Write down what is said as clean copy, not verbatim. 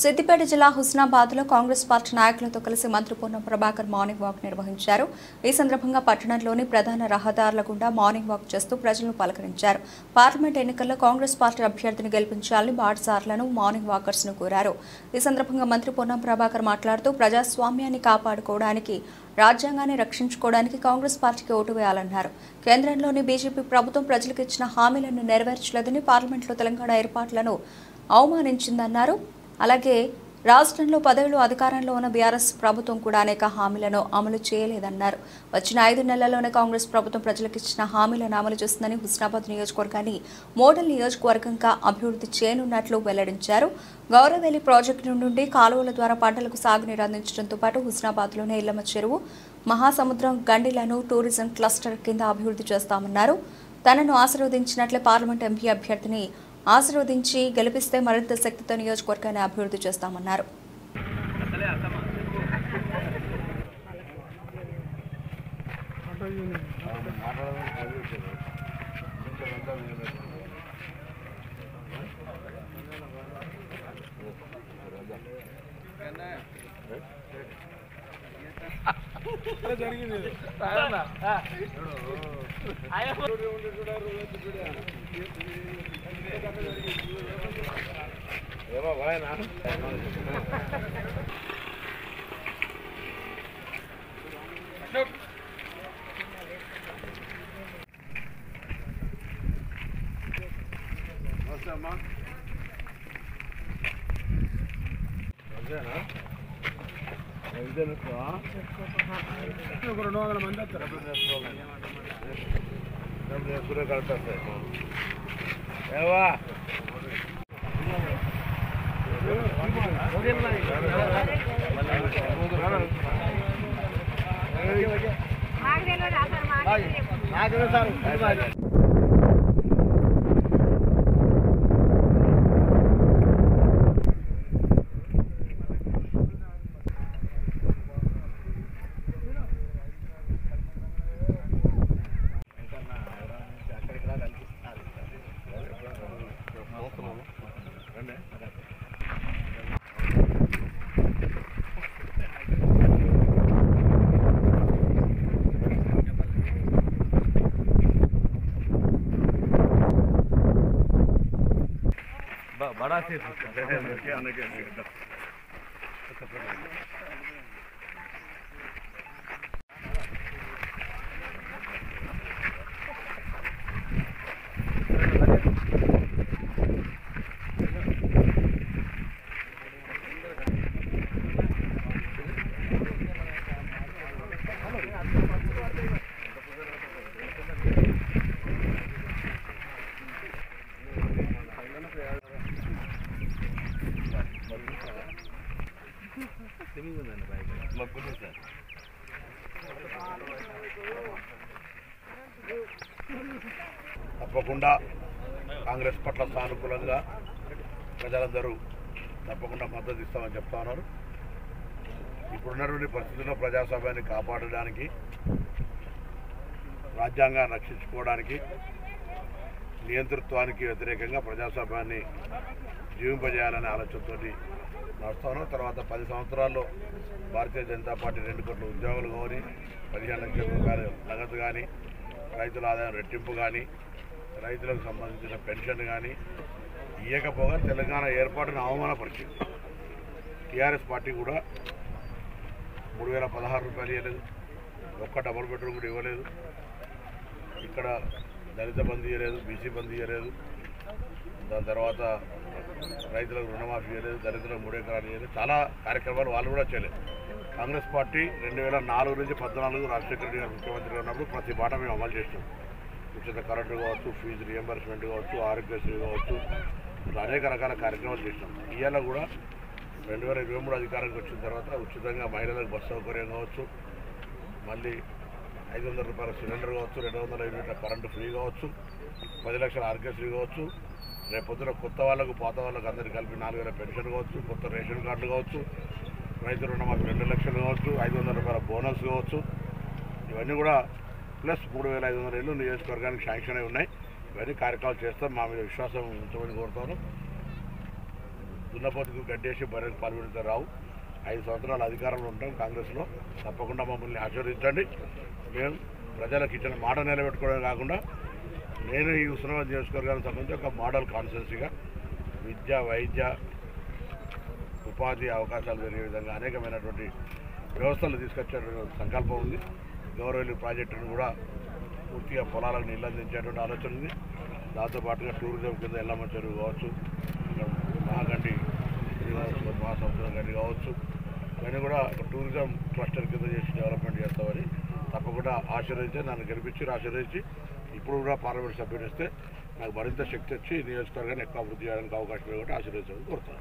సిద్దిపేట జిల్లా హుస్నాబాద్లో కాంగ్రెస్ పార్టీ నాయకులతో కలిసి మంత్రి పొన్నం ప్రభాకర్ మార్నింగ్ వాక్ నిర్వహించారు. ఈ సందర్భంగా పట్టణంలోని ప్రధాన రహదారుల గుండా మార్నింగ్ వాక్ చేస్తూ ప్రజలను పలకరించారు. పార్లమెంట్ ఎన్నికల్లో కాంగ్రెస్ పార్టీ అభ్యర్థిని గెలిపించాలని బాటసార్లను మార్నింగ్ వాకర్స్ ను కోరారు. ఈ సందర్భంగా మంత్రి పొన్నం ప్రభాకర్ మాట్లాడుతూ ప్రజాస్వామ్యాన్ని కాపాడుకోవడానికి, రాజ్యాంగాన్ని రక్షించుకోవడానికి కాంగ్రెస్ పార్టీకి ఓటు వేయాలన్నారు. కేంద్రంలోని బీజేపీ ప్రభుత్వం ప్రజలకు ఇచ్చిన హామీలను నెరవేర్చలేదని, పార్లమెంట్లో తెలంగాణ ఏర్పాట్లను అవమానించిందన్నారు. అలాగే రాష్ట్రంలో 10 ఏళ్లు అధికారంలో ఉన్న బీఆర్ఎస్ ప్రభుత్వం కూడా అనేక హామీలను అమలు చేయలేదన్నారు. వచ్చిన 5 నెలల్లోనే కాంగ్రెస్ ప్రభుత్వం ప్రజలకు ఇచ్చిన హామీలను అమలు చేస్తుందని, హుస్నాబాద్ నియోజకవర్గాన్ని మోడల్ నియోజకవర్గంగా అభివృద్ధి చేయనున్నట్లు వెల్లడించారు. గౌరవేలి ప్రాజెక్టు నుండి కాలువల ద్వారా పంటలకు సాగునీరు అందించడంతో పాటు హుస్నాబాద్లోనే ఇళ్లమ్మ చెరువు, మహాసముద్రం గండిలను టూరిజం క్లస్టర్ కింద అభివృద్ధి చేస్తామన్నారు. తనను ఆశీర్వదించినట్లే పార్లమెంట్ ఎంపీ అభ్యర్థిని ఆశీర్వదించి గెలిపిస్తే మరింత శక్తితో నియోజకవర్గాన్ని అభివృద్ధి చేస్తామన్నారు. बड़ा से తప్పకుండా కాంగ్రెస్ పట్ల సానుకూలంగా ప్రజలందరూ తప్పకుండా మద్దతు ఇస్తామని చెప్తా ఉన్నారు. ఇప్పుడున్నటువంటి పరిస్థితుల్లో ప్రజాస్వామ్యాన్ని కాపాడడానికి, రాజ్యాంగాన్ని రక్షించుకోవడానికి, నియంతృత్వానికి వ్యతిరేకంగా ప్రజాస్వామ్యాన్ని జీవింపజేయాలనే ఆలోచనతో నడుస్తా ఉన్నారు. తర్వాత 10 సంవత్సరాల్లో భారతీయ జనతా పార్టీ 2 కోట్ల ఉద్యోగులు కానీ, 15 లక్షల రూపాయల నగదు కానీ, రైతుల ఆదాయం రెట్టింపు కానీ, రైతులకు సంబంధించిన పెన్షన్ కానీ ఇవ్వకపోగా తెలంగాణ ఏర్పాటును అవమానపరిచింది. టీఆర్ఎస్ పార్టీ కూడా 3016 రూపాయలు ఇవ్వలేదు, ఒక్క డబుల్ బెడ్రూమ్ కూడా ఇవ్వలేదు. ఇక్కడ దళిత బంధు ఇవ్వలేదు, బీసీ బంధు ఇవ్వలేదు. దాని తర్వాత రైతులకు రుణమాఫీ ఇవ్వలేదు, దళితులకు 3 ఎకరాలు ఇవ్వలేదు. చాలా కార్యక్రమాలు వాళ్ళు కూడా చేయలేదు. కాంగ్రెస్ పార్టీ 2004 నుంచి 2014 రాజశేఖర రెడ్డి గారు ముఖ్యమంత్రిగా ఉన్నప్పుడు ప్రతి మాట మేము అమలు చేస్తాం. ఉచిత కరెంటు కావచ్చు, ఫీజు రియంబర్స్మెంట్ కావచ్చు, ఆరోగ్యశ్రీ కావచ్చు, అనేక రకాల కార్యక్రమాలు చేసినాం. ఇవాళ కూడా 2023 అధికారానికి వచ్చిన తర్వాత ఉచితంగా మహిళలకు బస్సు సౌకర్యం కావచ్చు, మళ్ళీ 500 రూపాయల సిలిండర్ కావచ్చు, 200 యూనిట్ల కరెంటు ఫ్రీ కావచ్చు, 10 లక్షల ఆరోగ్యశ్రీ కావచ్చు, రేపు పొద్దున కొత్త వాళ్ళకు పాత వాళ్ళకు అందరికీ కలిపి 4000 పెన్షన్ కావచ్చు, కొత్త రేషన్ కార్డులు కావచ్చు, రైతు రుణమాఫీ 2 లక్షలు కావచ్చు, 500 రూపాయల బోనస్ కావచ్చు, ఇవన్నీ కూడా ప్లస్ 3500 ఇళ్ళు నియోజకవర్గానికి శాంక్షన్ అయి ఉన్నాయి. ఇవన్నీ కార్యక్రమాలు చేస్తాం. మా మీద విశ్వాసం ఉంచమని కోరుతాను. దున్నపోతుకు గడ్డేసి బర్రెకు పాల్పడితే రావు. 5 సంవత్సరాల అధికారంలో ఉంటాం కాంగ్రెస్లో. తప్పకుండా మమ్మల్ని ఆశీర్వదించండి. మేము ప్రజలకు ఇచ్చిన మాట నిలబెట్టుకోవడం కాకుండా నేను ఈ హుస్నాబాద్ నియోజకవర్గానికి సంబంధించి ఒక మోడల్ కాన్స్టిట్యున్సీగా విద్య, వైద్య, ఉపాధి అవకాశాలు పెరిగే విధంగా అనేకమైనటువంటి వ్యవస్థలు తీసుకొచ్చే సంకల్పం ఉంది. గౌరవల్లి ప్రాజెక్టును కూడా పూర్తిగా పొలాలకు నీళ్ళు అందించేటువంటి ఆలోచన ఉంది. దాంతోపాటుగా టూరిజం కింద ఎల్లమ్మ చెరువు కావచ్చు, మహాగండి మహాసముద్రం గండి కావచ్చు, ఇవన్నీ కూడా టూరిజం క్లస్టర్ కింద చేసి డెవలప్మెంట్ చేస్తామని తప్పకుండా ఆశీర్వదించి నన్ను గెలిపించి ఆశీర్వదించి ఇప్పుడు కూడా పార్లమెంట్ సభ్యుడు ఇస్తే నాకు మరింత శక్తి వచ్చి నియోజకవర్గాన్ని ఎక్కువ అభివృద్ధి చేయడానికి అవకాశం కూడా ఆశీర్వదించాలని కోరుతున్నాను.